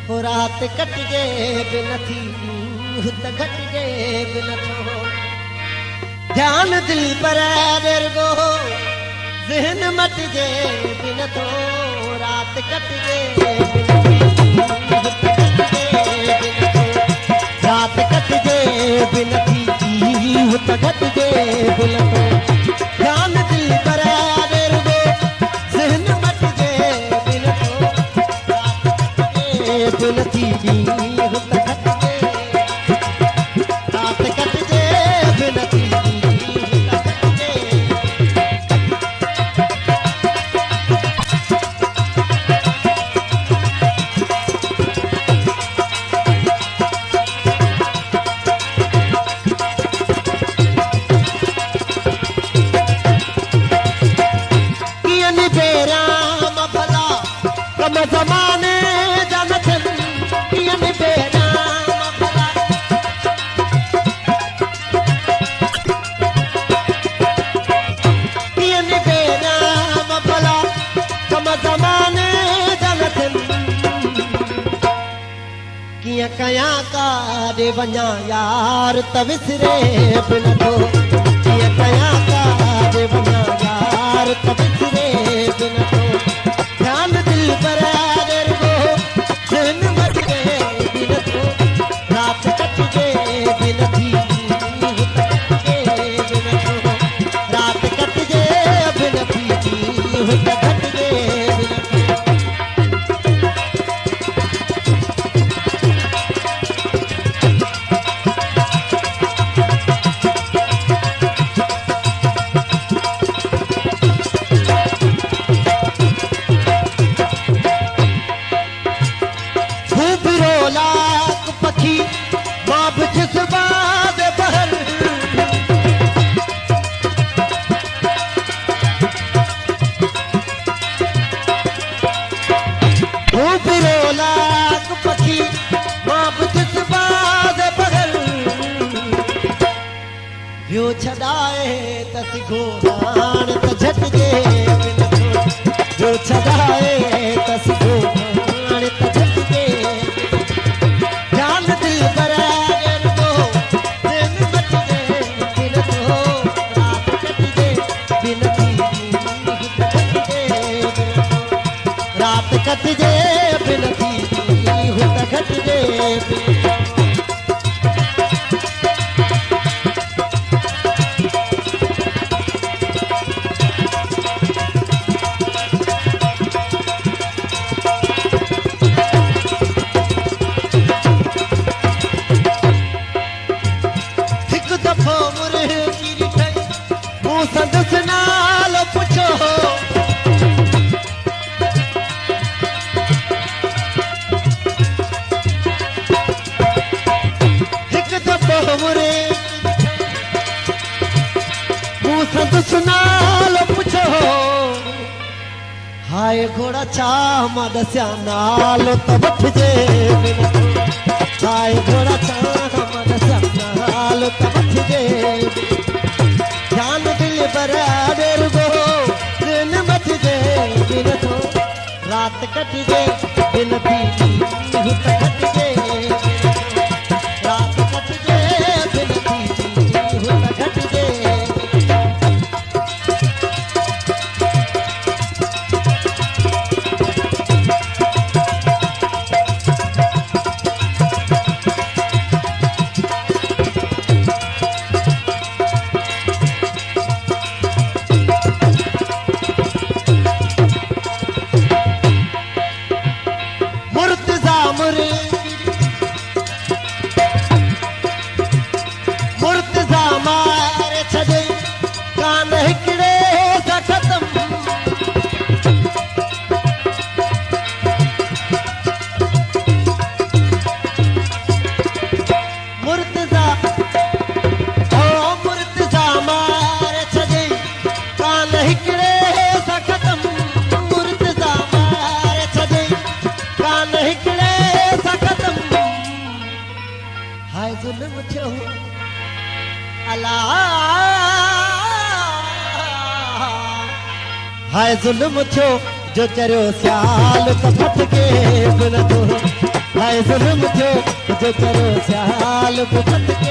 हो रात कटजे बि नथी त घटजे बि नथो ध्यान दिल पर रुगो ज़हन मटजे बि नथो रात कटजे बि नथी रात कटजे बि नथी त घटजे बि नथो ध्यान दिल पर रुगो ज़हन मटजे बि नथो नथी रात कटजे बि नथी कीअं बेराम भला कम ज़माने जा न थियनि कीअं बेराम भला कीअं बेराम भला कम ज़माने जा न थियनि कीअं कयां काॾे वञां यार त विसरे बि नथो कीअं कयां काॾे वञां यार त विसरे बि नथो ध्यान दिल पर रुगो ज़हन मटजे बि नथो रात कटजे बि नथी रात कटजे बि नथी त घटजे बि नथी लाख पखी मां बि जज़्बात बहर लाख पखी मां बि जज़्बात बहर ॿियो छॾाए त सिखो हाण त झटिजे बि नथो ॿियो छॾाए त सिखो हाण त झटिजे ध्यान दिल पर रुगो ज़हन मटजे बि नथो रात कटजे बि नथी रात कटजे बि नथी त घटजे बि हिकु दफ़ो मुर्गी ॾिठई मूं संदसि नालो पुछो हिकु दफ़ो मुर्गी मूं संदसि नालो पुछो हाय घोड़ा छा मां ॾसियां नालो त वठिजे बि नथो हाय घोड़ा छा मां ॾसियां नालो त वठिजे ध्यान दिल पर रुगो ज़हन मटजे बि नथो रात कटजे बि नथी त घटजे रात कटजे बि नथी त घटजे मुर्तज़ा मारे छॾे कान हिकिड़े सां ख़तम मुर्तज़ा मारे छॾे कान हिकिड़े सां ख़तम मुर्तज़ा मारे छॾे कान हिकिड़े सां ख़तम हाय ज़ुल्म थियो अला हाय ज़ुल्म थियो जो चरियो सियाल त फटके बि नथो जुल्म थियो जो करो सियाल बुखत